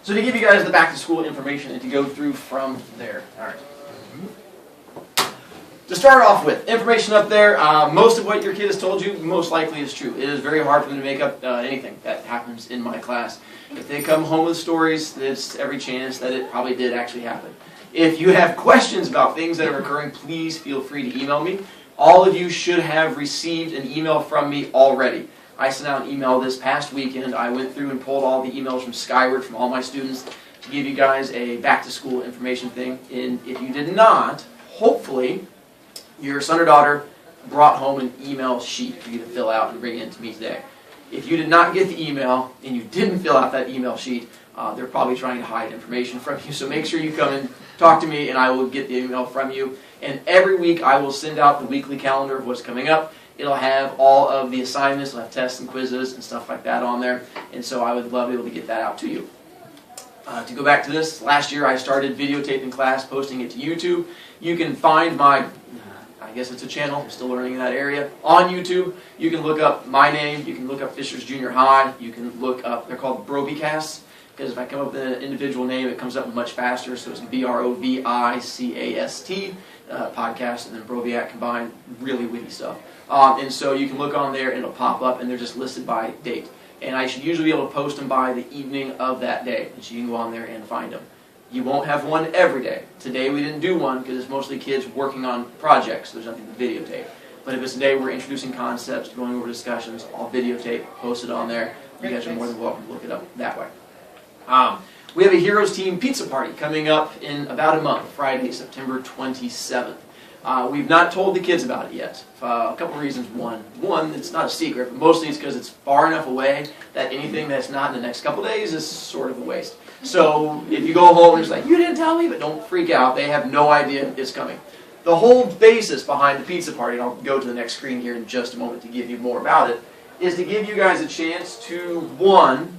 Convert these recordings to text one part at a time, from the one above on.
So to give you guys the back to school information and to go through from there. All right. To start off with, information up there, most of what your kid has told you most likely is true. It is very hard for them to make up anything that happens in my class. If they come home with stories, there's every chance that it probably did actually happen. If you have questions about things that are occurring, please feel free to email me. All of you should have received an email from me already. I sent out an email this past weekend. I went through and pulled all the emails from Skyward, from all my students, to give you guys a back-to-school information thing. And if you did not, hopefully, your son or daughter brought home an email sheet for you to fill out and bring in to me today. If you did not get the email and you didn't fill out that email sheet, they're probably trying to hide information from you. So make sure you come and talk to me and I will get the email from you. And every week I will send out the weekly calendar of what's coming up. It'll have all of the assignments, it'll have tests and quizzes and stuff like that on there. And so I would love to be able to get that out to you. To go back to this, last year I started videotaping class, posting it to YouTube. You can find my, I guess it's a channel, I'm still learning in that area, on YouTube. You can look up my name, you can look up Fisher's Junior High, you can look up, they're called Broviak, because if I come up with an individual name, it comes up much faster, so it's Brovicast, podcast, and then Broviak combined, really witty stuff. And so you can look on there and it'll pop up and they're just listed by date. And I should usually be able to post them by the evening of that day, and so you can go on there and find them. You won't have one every day. Today we didn't do one because it's mostly kids working on projects, so there's nothing to videotape. But if it's a day we're introducing concepts, going over discussions, I'll videotape, post it on there. You guys are more than welcome to look it up that way. We have a Heroes Team pizza party coming up in about a month, Friday, September 27th. We've not told the kids about it yet. A couple of reasons. One, it's not a secret, but mostly it's because it's far enough away that anything that's not in the next couple of days is sort of a waste. So if you go home and it's like, you didn't tell me, but don't freak out. They have no idea it's coming. The whole basis behind the pizza party, and I'll go to the next screen here in just a moment to give you more about it, is to give you guys a chance to, one,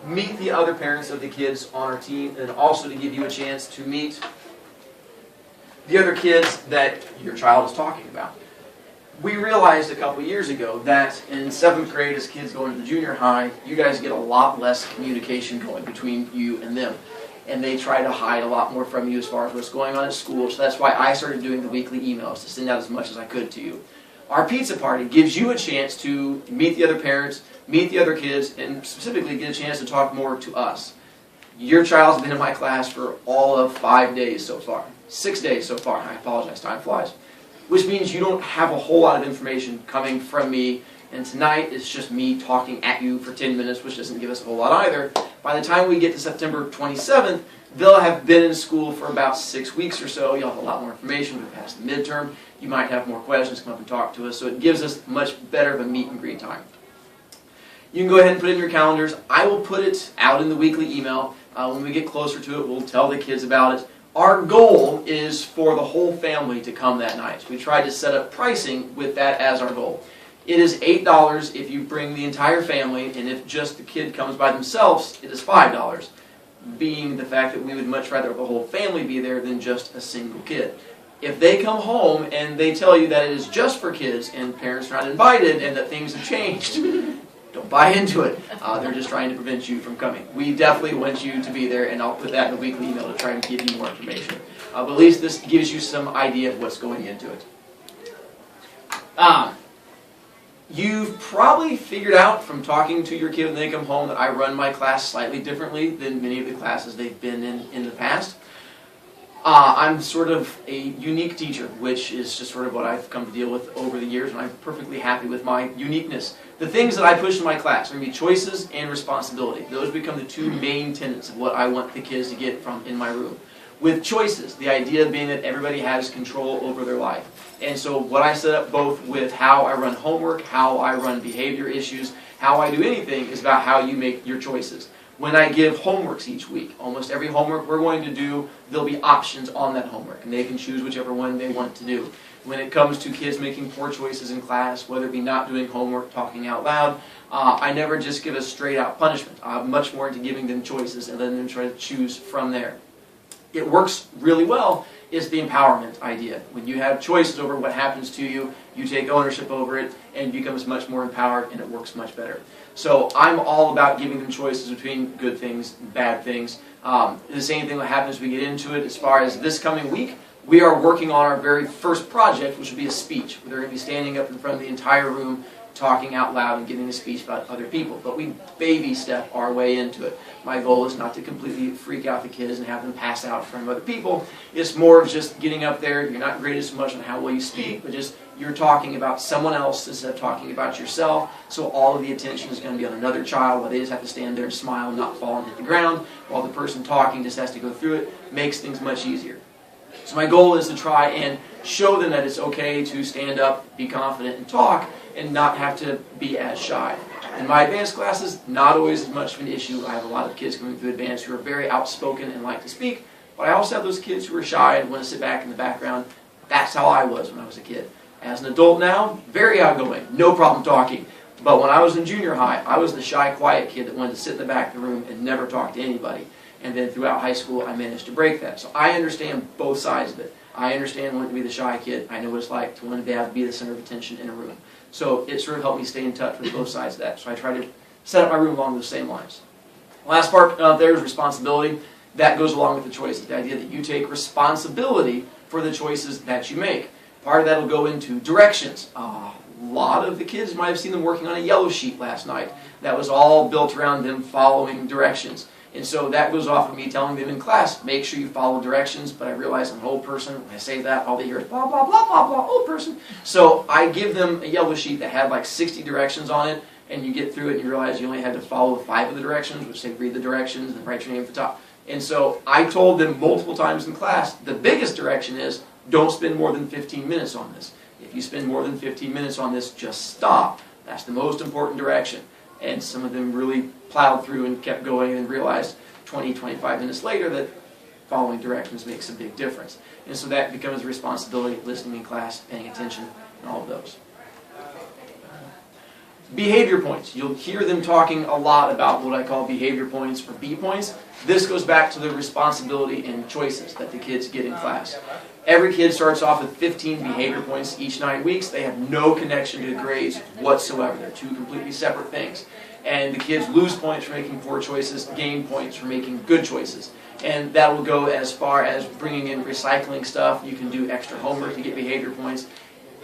meet the other parents of the kids on our team, and also to give you a chance to meet the other kids that your child is talking about. We realized a couple years ago that in 7th grade, as kids go into the junior high, you guys get a lot less communication going between you and them. And they try to hide a lot more from you as far as what's going on at school. So that's why I started doing the weekly emails, to send out as much as I could to you. Our pizza party gives you a chance to meet the other parents, meet the other kids, and specifically get a chance to talk more to us. Your child's been in my class for all of 5 days so far. 6 days so far. I apologize, time flies. Which means you don't have a whole lot of information coming from me, and tonight it's just me talking at you for 10 minutes, which doesn't give us a whole lot either. By the time we get to September 27th, they'll have been in school for about 6 weeks or so. You'll have a lot more information. We've passed the midterm. You might have more questions, come up and talk to us. So it gives us much better of a meet and greet time. You can go ahead and put it in your calendars. I will put it out in the weekly email. When we get closer to it, we'll tell the kids about it. Our goal is for the whole family to come that night. We tried to set up pricing with that as our goal. It is $8 if you bring the entire family, and if just the kid comes by themselves, it is $5. Being the fact that we would much rather the whole family be there than just a single kid. If they come home and they tell you that it is just for kids and parents are not invited and that things have changed, don't buy into it. They're just trying to prevent you from coming. We definitely want you to be there, and I'll put that in the weekly email to try and give you more information. But at least this gives you some idea of what's going into it. You've probably figured out from talking to your kid when they come home that I run my class slightly differently than many of the classes they've been in the past. I'm sort of a unique teacher, which is just sort of what I've come to deal with over the years, and I'm perfectly happy with my uniqueness. The things that I push in my class are going to be choices and responsibility. Those become the two main tenets of what I want the kids to get from in my room. With choices, the idea being that everybody has control over their life. And so what I set up both with how I run homework, how I run behavior issues, how I do anything is about how you make your choices. When I give homeworks each week, almost every homework we're going to do, there'll be options on that homework, and they can choose whichever one they want to do. When it comes to kids making poor choices in class, whether it be not doing homework, talking out loud, I never just give a straight-out punishment. I'm much more into giving them choices and letting them try to choose from there. It works really well is the empowerment idea. When you have choices over what happens to you, you take ownership over it, and it becomes much more empowered, and it works much better. So I'm all about giving them choices between good things and bad things. The same thing that happens as we get into it as far as this coming week. We are working on our very first project, which will be a speech. They're going to be standing up in front of the entire room, talking out loud and giving a speech about other people. But we baby step our way into it. My goal is not to completely freak out the kids and have them pass out in front of other people. It's more of just getting up there. You're not graded so much on how well you speak, but just you're talking about someone else instead of talking about yourself. So all of the attention is going to be on another child, while they just have to stand there and smile and not fall and hit the ground, while the person talking just has to go through it. Makes things much easier. So my goal is to try and show them that it's okay to stand up, be confident, and talk, and not have to be as shy. In my advanced classes, not always as much of an issue. I have a lot of kids coming through advanced who are very outspoken and like to speak, but I also have those kids who are shy and want to sit back in the background. That's how I was when I was a kid. As an adult now, very outgoing, no problem talking. But when I was in junior high, I was the shy, quiet kid that wanted to sit in the back of the room and never talk to anybody. And then throughout high school, I managed to break that. So I understand both sides of it. I understand wanting to be the shy kid. I know what it's like to want to have to be the center of attention in a room. So it sort of helped me stay in touch with both sides of that. So I try to set up my room along those same lines. Last part there is responsibility. That goes along with the choices. The idea that you take responsibility for the choices that you make. Part of that will go into directions. A lot of the kids might have seen them working on a yellow sheet last night. That was all built around them following directions. And so that goes off of me telling them in class, make sure you follow directions, but I realize I'm an old person. When I say that, all they hear is blah, blah, blah, blah, blah, old person. So I give them a yellow sheet that had like 60 directions on it, and you get through it and you realize you only had to follow 5 of the directions, which say read the directions and write your name at the top. And so I told them multiple times in class, the biggest direction is don't spend more than 15 minutes on this. If you spend more than 15 minutes on this, just stop. That's the most important direction. And some of them really plowed through and kept going and realized 20, 25 minutes later that following directions makes a big difference. And so that becomes a responsibility, listening in class, paying attention, and all of those. Behavior points. You'll hear them talking a lot about what I call behavior points or B points. This goes back to the responsibility and choices that the kids get in class. Every kid starts off with 15 behavior points each 9 weeks. They have no connection to grades whatsoever. They're two completely separate things. And the kids lose points for making poor choices, gain points for making good choices. And that will go as far as bringing in recycling stuff. You can do extra homework to get behavior points.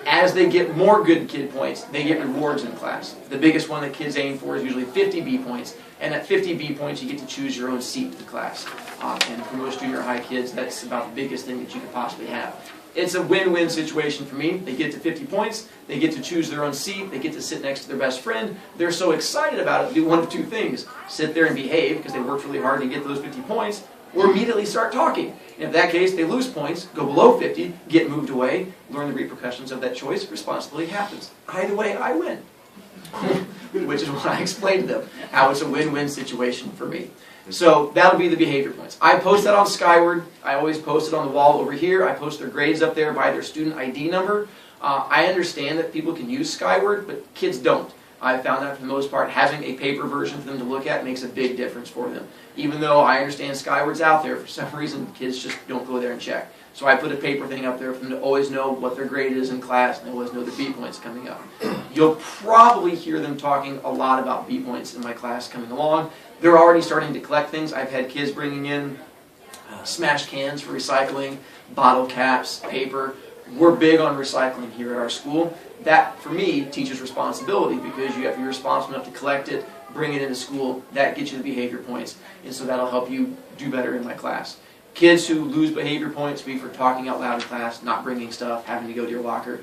As they get more good kid points, they get rewards in class. The biggest one that kids aim for is usually 50 B points. And at 50 B points, you get to choose your own seat to the class. And for most junior high kids, that's about the biggest thing that you could possibly have. It's a win-win situation for me. They get to 50 points, they get to choose their own seat, they get to sit next to their best friend. They're so excited about it, do one of two things. Sit there and behave, because they worked really hard to get those 50 points, or immediately start talking. And in that case, they lose points, go below 50, get moved away, learn the repercussions of that choice, responsibility happens. Either way, I win. Which is what I explained to them, how it's a win-win situation for me. So that'll be the behavior points. I post that on Skyward. I always post it on the wall over here. I post their grades up there by their student ID number. I understand that people can use Skyward, but kids don't. I found that for the most part, having a paper version for them to look at makes a big difference for them. Even though I understand Skyward's out there, for some reason kids just don't go there and check. So I put a paper thing up there for them to always know what their grade is in class, and they always know their B points coming up. You'll probably hear them talking a lot about B points in my class coming along. They're already starting to collect things. I've had kids bringing in smashed cans for recycling, bottle caps, paper. We're big on recycling here at our school. That, for me, teaches responsibility, because you have to be responsible enough to collect it, bring it into school. That gets you the behavior points, and so that'll help you do better in my class. Kids who lose behavior points be for talking out loud in class, not bringing stuff, having to go to your locker,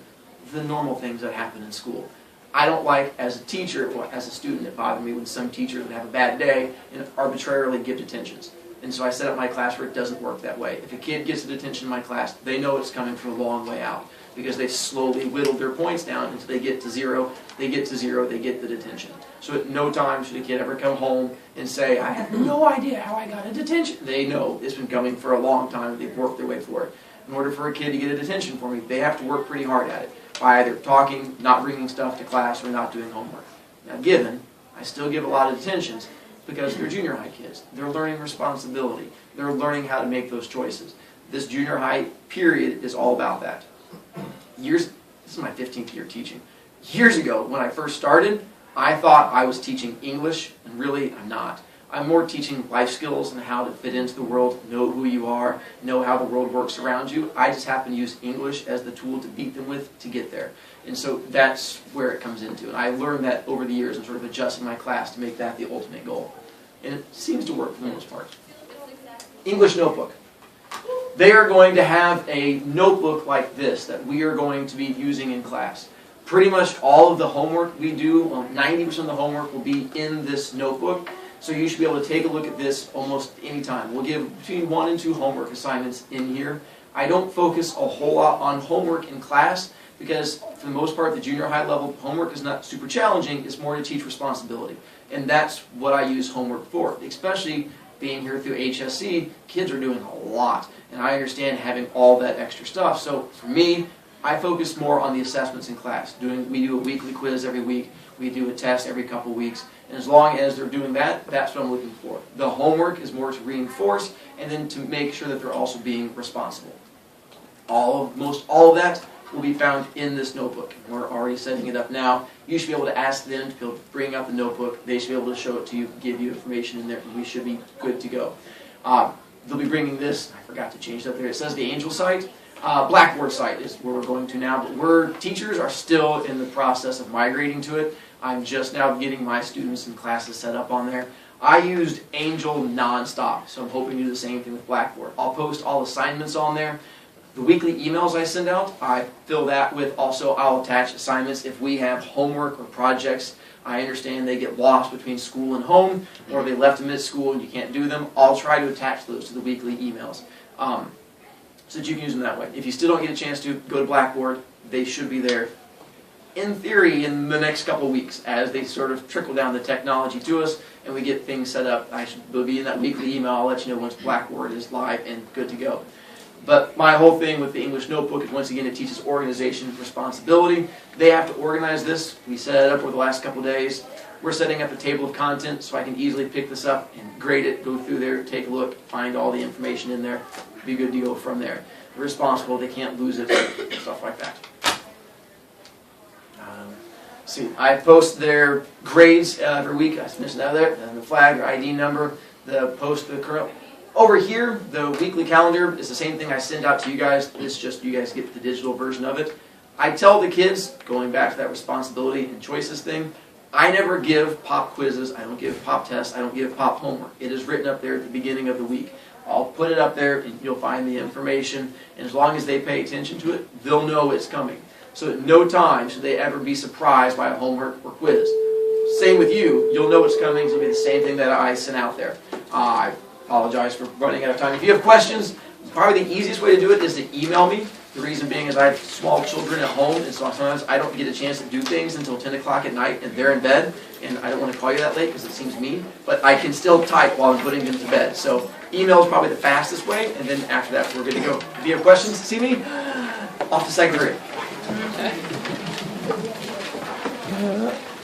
the normal things that happen in school. I don't like, as a teacher, or as a student, it bothers me when some teachers would have a bad day and arbitrarily give detentions. And so I set up my class where it doesn't work that way. If a kid gets a detention in my class, they know it's coming from a long way out, because they've slowly whittled their points down until they get to 0. They get to 0, they get the detention. So at no time should a kid ever come home and say, I have no idea how I got a detention. They know it's been coming for a long time. They've worked their way for it. In order for a kid to get a detention for me, they have to work pretty hard at it, by either talking, not bringing stuff to class, or not doing homework. Now given, I still give a lot of detentions, because they're junior high kids. They're learning responsibility. They're learning how to make those choices. This junior high period is all about that. This is my 15th year teaching. Years ago, when I first started, I thought I was teaching English, and really I'm not. I'm more teaching life skills and how to fit into the world, know who you are, know how the world works around you. I just happen to use English as the tool to beat them with to get there. And so that's where it comes into. And I learned that over the years and sort of adjusting my class to make that the ultimate goal. And it seems to work for the most part. English notebook. They are going to have a notebook like this that we are going to be using in class. Pretty much all of the homework we do, 90% of the homework will be in this notebook. So you should be able to take a look at this almost any time. We'll give between 1 and 2 homework assignments in here. I don't focus a whole lot on homework in class because for the most part the junior high level homework is not super challenging. It's more to teach responsibility. And that's what I use homework for. Especially being here through HSC, kids are doing a lot. And I understand having all that extra stuff. So for me, I focus more on the assessments in class. We do a weekly quiz every week. We do a test every couple weeks. And as long as they're doing that, that's what I'm looking for. The homework is more to reinforce and then to make sure that they're also being responsible. Most all of that will be found in this notebook. We're already setting it up now. You should be able to ask them to be able to bring out the notebook. They should be able to show it to you, give you information in there, and we should be good to go. They'll be bringing this, I forgot to change it up there, it says the Angel site. Blackboard site is where we're going to now, but teachers are still in the process of migrating to it. I'm just now getting my students and classes set up on there. I used Angel nonstop, so I'm hoping to do the same thing with Blackboard. I'll post all assignments on there. The weekly emails I send out, I fill that with also, I'll attach assignments if we have homework or projects. I understand they get lost between school and home, or they left them at school and you can't do them. I'll try to attach those to the weekly emails so that you can use them that way. If you still don't get a chance to, go to Blackboard. They should be there, in theory, in the next couple weeks as they sort of trickle down the technology to us and we get things set up. They'll be in that weekly email. I'll let you know once Blackboard is live and good to go. But my whole thing with the English notebook is, once again, it teaches organization and responsibility. They have to organize this. We set it up over the last couple days. We're setting up a table of content so I can easily pick this up and grade it, go through there, take a look, find all the information in there, be good to go from there. They're responsible, they can't lose it, stuff like that. See, I post their grades every week. I mentioned that there, and the flag, their ID number, the current. Over here, the weekly calendar is the same thing I send out to you guys. It's just you guys get the digital version of it. I tell the kids, going back to that responsibility and choices thing, I never give pop quizzes, I don't give pop tests, I don't give pop homework. It is written up there at the beginning of the week. I'll put it up there and you'll find the information, and as long as they pay attention to it, they'll know it's coming. So at no time should they ever be surprised by a homework or quiz. Same with you, you'll know it's coming. It's going to be the same thing that I sent out there. I apologize for running out of time. If you have questions, probably the easiest way to do it is to email me. The reason being is I have small children at home, and so sometimes I don't get a chance to do things until 10 o'clock at night, and they're in bed, and I don't want to call you that late because it seems mean, but I can still type while I'm putting them to bed. So email is probably the fastest way, and then after that we're good to go. If you have questions, see me off to Secretary.